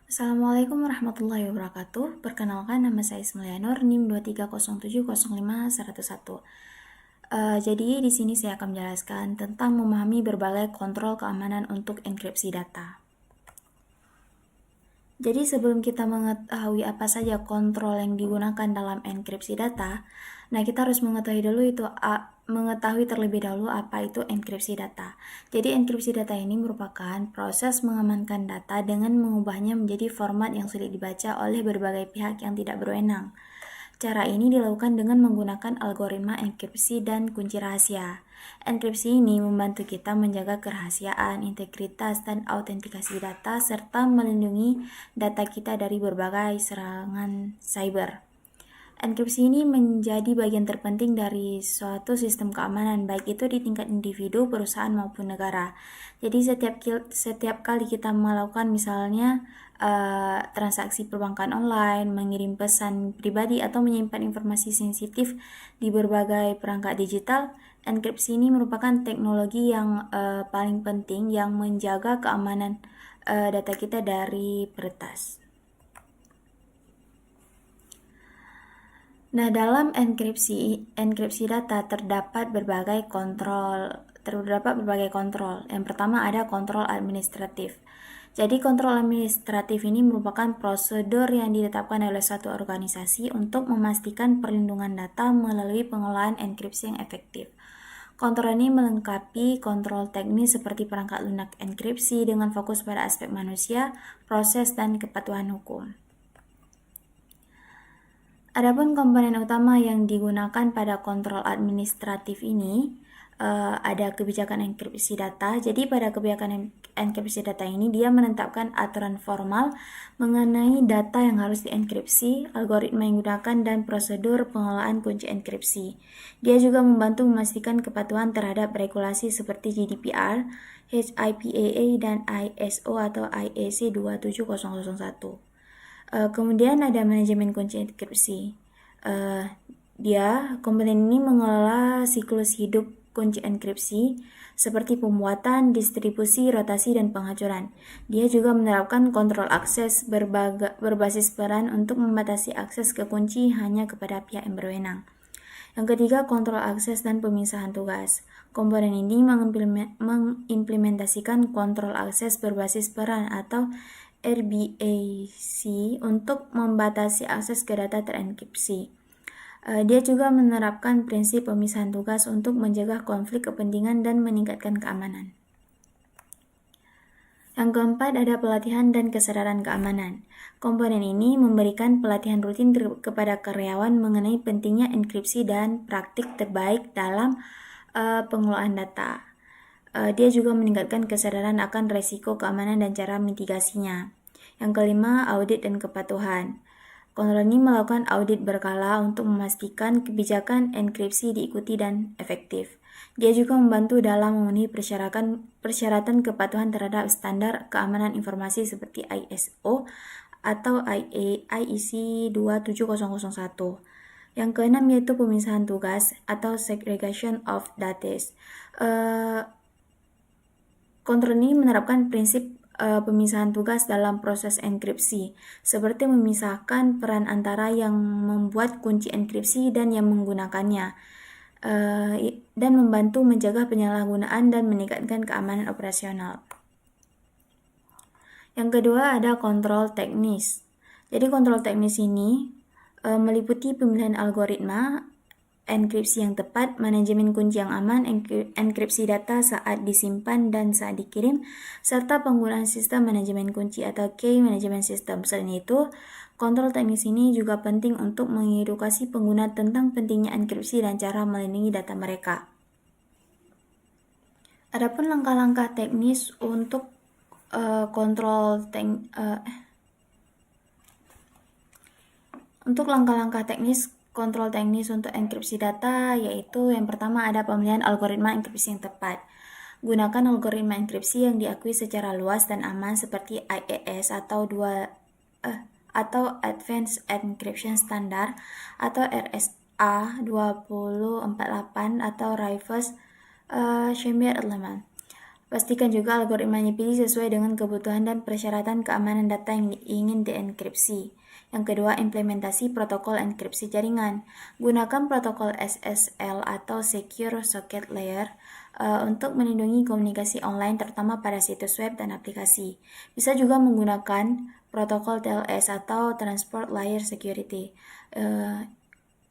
Assalamualaikum warahmatullahi wabarakatuh. Perkenalkan, nama saya Ismail Nur, NIM 230705101. Jadi di sini saya akan menjelaskan tentang memahami berbagai kontrol keamanan untuk enkripsi data. Jadi sebelum kita mengetahui apa saja kontrol yang digunakan dalam enkripsi data, nah kita harus mengetahui terlebih dahulu apa itu enkripsi data. Jadi enkripsi data ini merupakan proses mengamankan data dengan mengubahnya menjadi format yang sulit dibaca oleh berbagai pihak yang tidak berwenang. Cara ini dilakukan dengan menggunakan algoritma enkripsi dan kunci rahasia. Enkripsi ini membantu kita menjaga kerahasiaan, integritas, dan autentikasi data serta melindungi data kita dari berbagai serangan cyber. Enkripsi ini menjadi bagian terpenting dari suatu sistem keamanan, baik itu di tingkat individu, perusahaan maupun negara. Jadi setiap kali kita melakukan misalnya transaksi perbankan online, mengirim pesan pribadi atau menyimpan informasi sensitif di berbagai perangkat digital, enkripsi ini merupakan teknologi yang paling penting yang menjaga keamanan data kita dari peretas. Nah, dalam enkripsi data terdapat berbagai kontrol. Yang pertama ada kontrol administratif. Jadi kontrol administratif ini merupakan prosedur yang ditetapkan oleh suatu organisasi untuk memastikan perlindungan data melalui pengelolaan enkripsi yang efektif. Kontrol ini melengkapi kontrol teknis seperti perangkat lunak enkripsi dengan fokus pada aspek manusia, proses, dan kepatuhan hukum. Adapun komponen utama yang digunakan pada kontrol administratif ini ada kebijakan enkripsi data. Jadi pada kebijakan enkripsi data ini dia menetapkan aturan formal mengenai data yang harus dienkripsi, algoritma yang digunakan, dan prosedur pengelolaan kunci enkripsi. Dia juga membantu memastikan kepatuhan terhadap regulasi seperti GDPR, HIPAA, dan ISO atau IEC 27001. Kemudian ada manajemen kunci enkripsi. Komponen ini mengelola siklus hidup kunci enkripsi seperti pembuatan, distribusi, rotasi, dan penghancuran. Dia juga menerapkan kontrol akses berbasis peran untuk membatasi akses ke kunci hanya kepada pihak yang berwenang. Yang ketiga, kontrol akses dan pemisahan tugas. Komponen ini mengimplementasikan kontrol akses berbasis peran atau RBAC untuk membatasi akses ke data terenkripsi. Dia juga menerapkan prinsip pemisahan tugas untuk mencegah konflik kepentingan dan meningkatkan keamanan. Yang keempat ada pelatihan dan kesadaran keamanan. Komponen ini memberikan pelatihan rutin kepada karyawan mengenai pentingnya enkripsi dan praktik terbaik dalam pengelolaan data. Dia juga meningkatkan kesadaran akan resiko keamanan dan cara mitigasinya. Yang kelima, audit dan kepatuhan. Kontrol ini melakukan audit berkala untuk memastikan kebijakan enkripsi diikuti dan efektif. Dia juga membantu dalam memenuhi persyaratan kepatuhan terhadap standar keamanan informasi seperti ISO atau IEC 27001. Yang keenam yaitu pemisahan tugas atau segregation of data. Kontrol ini menerapkan prinsip pemisahan tugas dalam proses enkripsi, seperti memisahkan peran antara yang membuat kunci enkripsi dan yang menggunakannya, dan membantu mencegah penyalahgunaan dan meningkatkan keamanan operasional. Yang kedua ada kontrol teknis. Jadi kontrol teknis ini meliputi pemilihan algoritma, enkripsi yang tepat, manajemen kunci yang aman, enkripsi data saat disimpan dan saat dikirim, serta penggunaan sistem manajemen kunci atau key management system. Selain itu, kontrol teknis ini juga penting untuk mengedukasi pengguna tentang pentingnya enkripsi dan cara melindungi data mereka. Adapun langkah-langkah teknis untuk langkah-langkah teknis kontrol teknis untuk enkripsi data, yaitu yang pertama ada pemilihan algoritma enkripsi yang tepat. Gunakan algoritma enkripsi yang diakui secara luas dan aman seperti IAS atau Advanced Encryption Standard atau RSA 2048 atau Reverse Chamber Element. Pastikan juga algoritmanya pilih sesuai dengan kebutuhan dan persyaratan keamanan data yang ingin dienkripsi. Yang kedua, implementasi protokol enkripsi jaringan. Gunakan protokol SSL atau Secure Socket Layer untuk melindungi komunikasi online terutama pada situs web dan aplikasi. Bisa juga menggunakan protokol TLS atau Transport Layer Security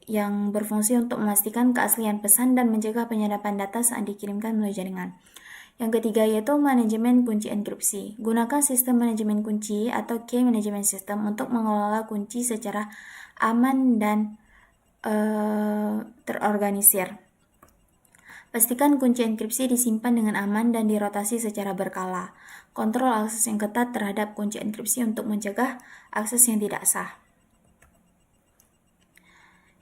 yang berfungsi untuk memastikan keaslian pesan dan mencegah penyadapan data saat dikirimkan melalui jaringan. Yang ketiga yaitu manajemen kunci enkripsi. Gunakan sistem manajemen kunci atau key management system untuk mengelola kunci secara aman dan terorganisir. Pastikan kunci enkripsi disimpan dengan aman dan dirotasi secara berkala. Kontrol akses yang ketat terhadap kunci enkripsi untuk mencegah akses yang tidak sah.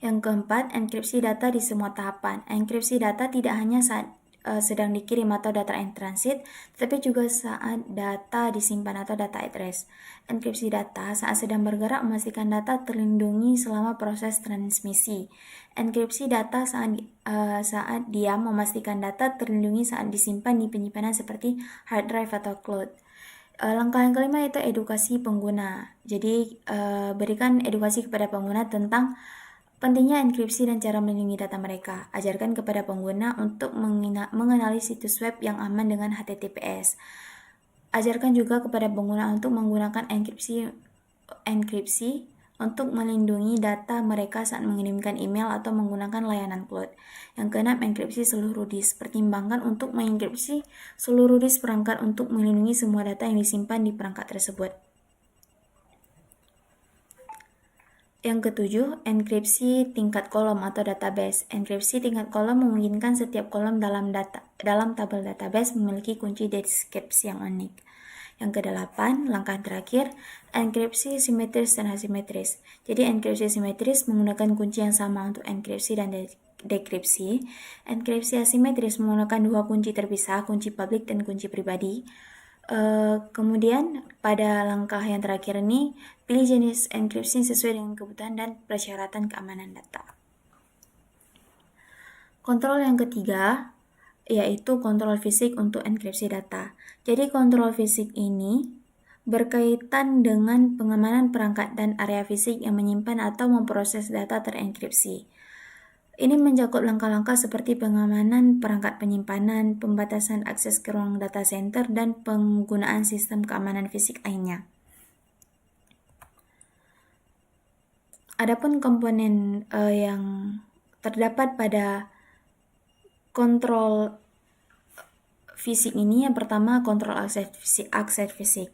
Yang keempat, enkripsi data di semua tahapan. Enkripsi data tidak hanya saat sedang dikirim atau data in transit, tetapi juga saat data disimpan atau data at rest. Enkripsi data saat sedang bergerak memastikan data terlindungi selama proses transmisi. Enkripsi data saat diam memastikan data terlindungi saat disimpan di penyimpanan seperti hard drive atau cloud. Langkah yang kelima itu edukasi pengguna. Jadi berikan edukasi kepada pengguna tentang pentingnya enkripsi dan cara melindungi data mereka. Ajarkan kepada pengguna untuk mengenali situs web yang aman dengan HTTPS. Ajarkan juga kepada pengguna untuk menggunakan enkripsi untuk melindungi data mereka saat mengirimkan email atau menggunakan layanan cloud. Yang keenam, enkripsi seluruh disk. Pertimbangkan untuk mengenkripsi seluruh disk perangkat untuk melindungi semua data yang disimpan di perangkat tersebut. Yang ketujuh, enkripsi tingkat kolom atau database. Enkripsi tingkat kolom memungkinkan setiap kolom dalam tabel database memiliki kunci deskripsi yang unik. Yang kedelapan, langkah terakhir, enkripsi simetris dan asimetris. Jadi enkripsi simetris menggunakan kunci yang sama untuk enkripsi dan dekripsi. Enkripsi asimetris menggunakan dua kunci terpisah, kunci publik dan kunci pribadi. Kemudian pada langkah yang terakhir ini, pilih jenis enkripsi sesuai dengan kebutuhan dan persyaratan keamanan data. Kontrol yang ketiga yaitu kontrol fisik untuk enkripsi data. Jadi kontrol fisik ini berkaitan dengan pengamanan perangkat dan area fisik yang menyimpan atau memproses data terenkripsi. Ini mencakup langkah-langkah seperti pengamanan perangkat penyimpanan, pembatasan akses ke ruang data center, dan penggunaan sistem keamanan fisik lainnya. Adapun komponen yang terdapat pada kontrol fisik ini, yang pertama kontrol akses fisik.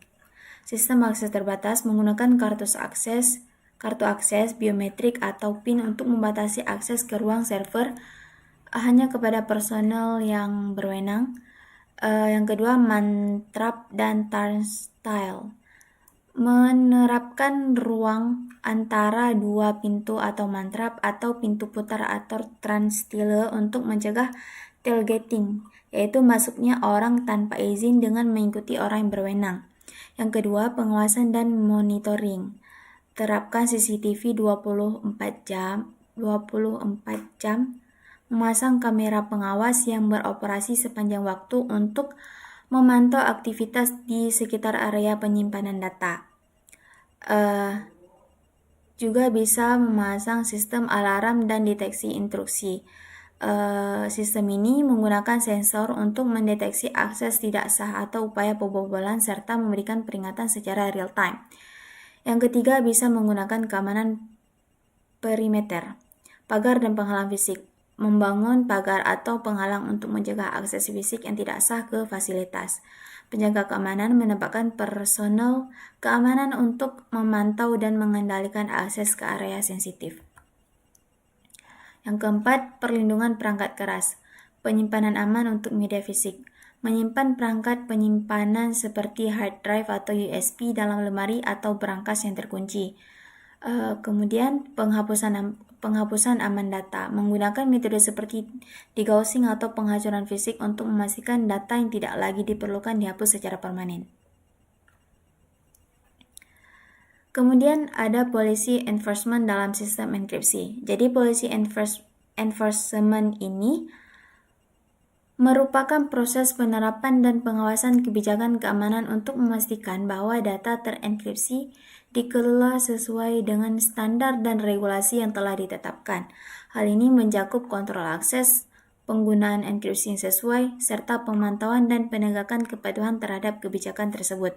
Sistem akses terbatas menggunakan kartu akses, biometrik, atau PIN untuk membatasi akses ke ruang server hanya kepada personel yang berwenang. Yang kedua, mantrap dan turnstile. Menerapkan ruang antara dua pintu atau mantrap atau pintu putar atau turnstile untuk mencegah tailgating, yaitu masuknya orang tanpa izin dengan mengikuti orang yang berwenang. Yang kedua, pengawasan dan monitoring. Terapkan CCTV 24 jam, memasang kamera pengawas yang beroperasi sepanjang waktu untuk memantau aktivitas di sekitar area penyimpanan data. Juga bisa memasang sistem alarm dan deteksi intrusi. Sistem ini menggunakan sensor untuk mendeteksi akses tidak sah atau upaya pembobolan serta memberikan peringatan secara real time. Yang ketiga, bisa menggunakan keamanan perimeter, pagar dan penghalang fisik. Membangun pagar atau penghalang untuk mencegah akses fisik yang tidak sah ke fasilitas. Penjaga keamanan menempatkan personel keamanan untuk memantau dan mengendalikan akses ke area sensitif. Yang keempat, perlindungan perangkat keras. Penyimpanan aman untuk media fisik. Menyimpan perangkat penyimpanan seperti hard drive atau USB dalam lemari atau berangkas yang terkunci. Kemudian penghapusan aman data. Menggunakan metode seperti degaussing atau penghancuran fisik untuk memastikan data yang tidak lagi diperlukan dihapus secara permanen. Kemudian ada policy enforcement dalam sistem enkripsi. Jadi policy enforcement ini merupakan proses penerapan dan pengawasan kebijakan keamanan untuk memastikan bahwa data terenkripsi dikelola sesuai dengan standar dan regulasi yang telah ditetapkan. Hal ini mencakup kontrol akses, penggunaan enkripsi yang sesuai, serta pemantauan dan penegakan kepatuhan terhadap kebijakan tersebut.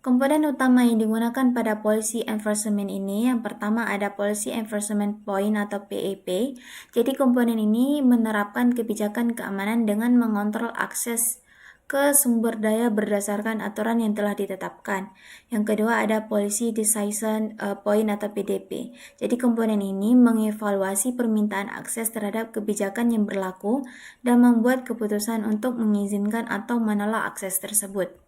Komponen utama yang digunakan pada Policy Enforcement ini, yang pertama ada Policy Enforcement Point atau PEP. Jadi komponen ini menerapkan kebijakan keamanan dengan mengontrol akses ke sumber daya berdasarkan aturan yang telah ditetapkan. Yang kedua ada Policy Decision Point atau PDP. Jadi komponen ini mengevaluasi permintaan akses terhadap kebijakan yang berlaku dan membuat keputusan untuk mengizinkan atau menolak akses tersebut.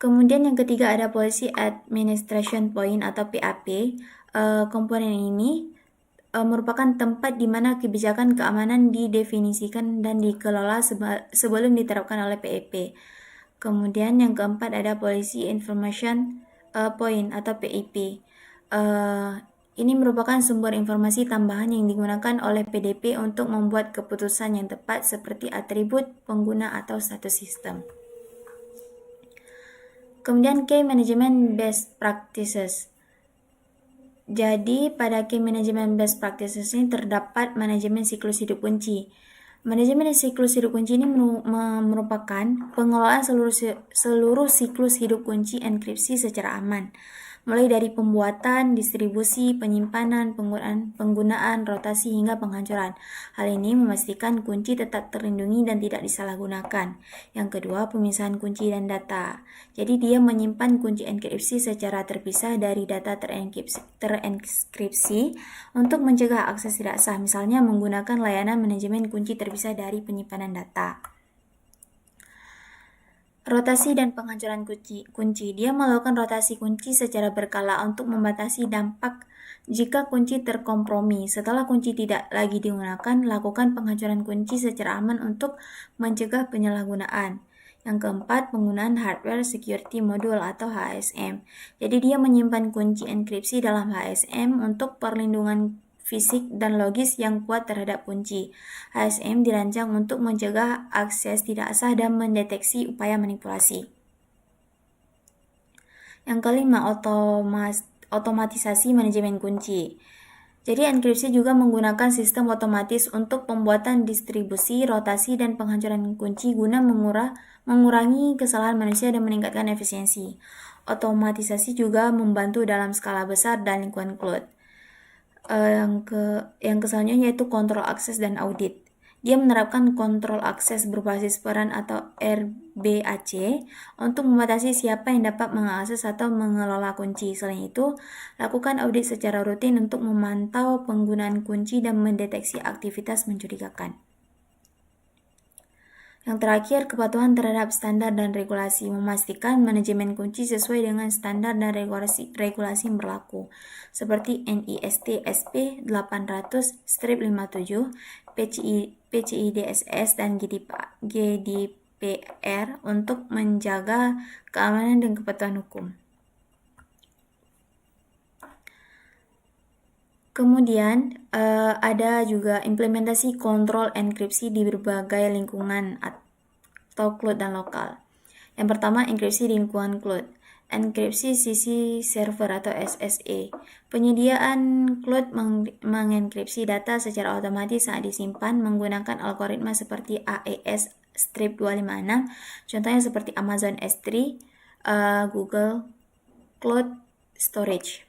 Kemudian yang ketiga ada Policy Administration Point atau PAP. Komponen ini merupakan tempat di mana kebijakan keamanan didefinisikan dan dikelola sebelum diterapkan oleh PEP. Kemudian yang keempat ada Policy Information Point atau PIP. Ini merupakan sumber informasi tambahan yang digunakan oleh PDP untuk membuat keputusan yang tepat seperti atribut, pengguna, atau status sistem. Kemudian Key Management Best Practices. Jadi pada Key Management Best Practices ini terdapat manajemen siklus hidup kunci. Manajemen siklus hidup kunci ini merupakan pengelolaan seluruh siklus hidup kunci enkripsi secara aman, mulai dari pembuatan, distribusi, penyimpanan, penggunaan, rotasi, hingga penghancuran. Hal ini memastikan kunci tetap terlindungi dan tidak disalahgunakan. Yang kedua, pemisahan kunci dan data. Jadi dia menyimpan kunci enkripsi secara terpisah dari data terenkripsi untuk mencegah akses tidak sah, misalnya menggunakan layanan manajemen kunci terpisah dari penyimpanan data. Rotasi dan penghancuran kunci. Dia melakukan rotasi kunci secara berkala untuk membatasi dampak jika kunci terkompromi. Setelah kunci tidak lagi digunakan, lakukan penghancuran kunci secara aman untuk mencegah penyalahgunaan. Yang keempat, penggunaan Hardware Security Module atau HSM. Jadi dia menyimpan kunci enkripsi dalam HSM untuk perlindungan fisik dan logis yang kuat terhadap kunci. HSM dirancang untuk mencegah akses tidak sah dan mendeteksi upaya manipulasi. Yang kelima, otomatisasi manajemen kunci. Jadi enkripsi juga menggunakan sistem otomatis untuk pembuatan distribusi, rotasi, dan penghancuran kunci guna mengurangi kesalahan manusia dan meningkatkan efisiensi. Otomatisasi juga membantu dalam skala besar dan lingkungan cloud. Yang keselanjutnya yaitu kontrol akses dan audit. Dia menerapkan kontrol akses berbasis peran atau RBAC untuk membatasi siapa yang dapat mengakses atau mengelola kunci. Selain itu, lakukan audit secara rutin untuk memantau penggunaan kunci dan mendeteksi aktivitas mencurigakan. Yang terakhir, kepatuhan terhadap standar dan regulasi, memastikan manajemen kunci sesuai dengan standar dan regulasi yang berlaku, seperti NIST SP 800-57, PCI DSS, dan GDPR untuk menjaga keamanan dan kepatuhan hukum. Kemudian ada juga implementasi kontrol enkripsi di berbagai lingkungan atau cloud dan lokal. Yang pertama, enkripsi di lingkungan cloud. Enkripsi sisi server atau SSE. Penyediaan cloud mengenkripsi data secara otomatis saat disimpan menggunakan algoritma seperti AES strip 256, contohnya seperti Amazon S3, Google Cloud Storage.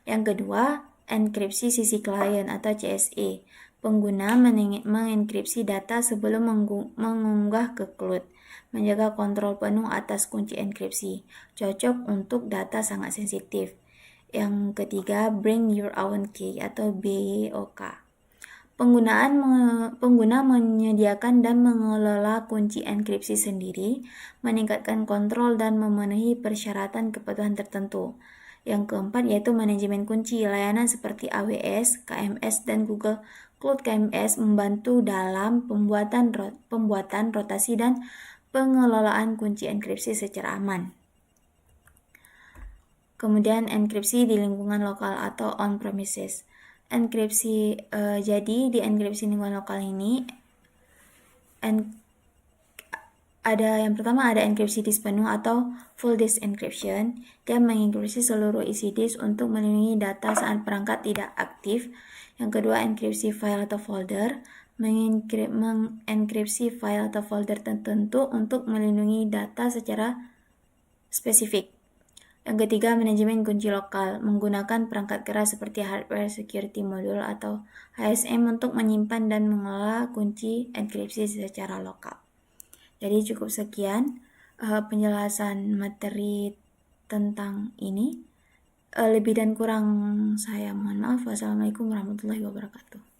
Yang kedua, enkripsi sisi klien atau CSE. Pengguna mengenkripsi data sebelum mengunggah ke cloud, menjaga kontrol penuh atas kunci enkripsi, cocok untuk data sangat sensitif. Yang ketiga, bring your own key atau BYOK. Pengguna menyediakan dan mengelola kunci enkripsi sendiri, meningkatkan kontrol dan memenuhi persyaratan kepatuhan tertentu. Yang keempat yaitu manajemen kunci. Layanan seperti AWS, KMS, dan Google Cloud KMS membantu dalam pembuatan, rotasi, dan pengelolaan kunci enkripsi secara aman. Kemudian enkripsi di lingkungan lokal atau on-premises. enkripsi. Jadi di enkripsi lingkungan lokal ini ada yang pertama ada enkripsi disk penuh atau full disk encryption. Dia mengenkripsi seluruh isi disk untuk melindungi data saat perangkat tidak aktif. Yang kedua enkripsi file atau folder, mengenkripsi file atau folder tertentu untuk melindungi data secara spesifik. Yang ketiga manajemen kunci lokal, menggunakan perangkat keras seperti hardware security module atau HSM untuk menyimpan dan mengelola kunci enkripsi secara lokal. Jadi cukup sekian penjelasan materi tentang ini. Lebih dan kurang saya mohon maaf. Wassalamualaikum warahmatullahi wabarakatuh.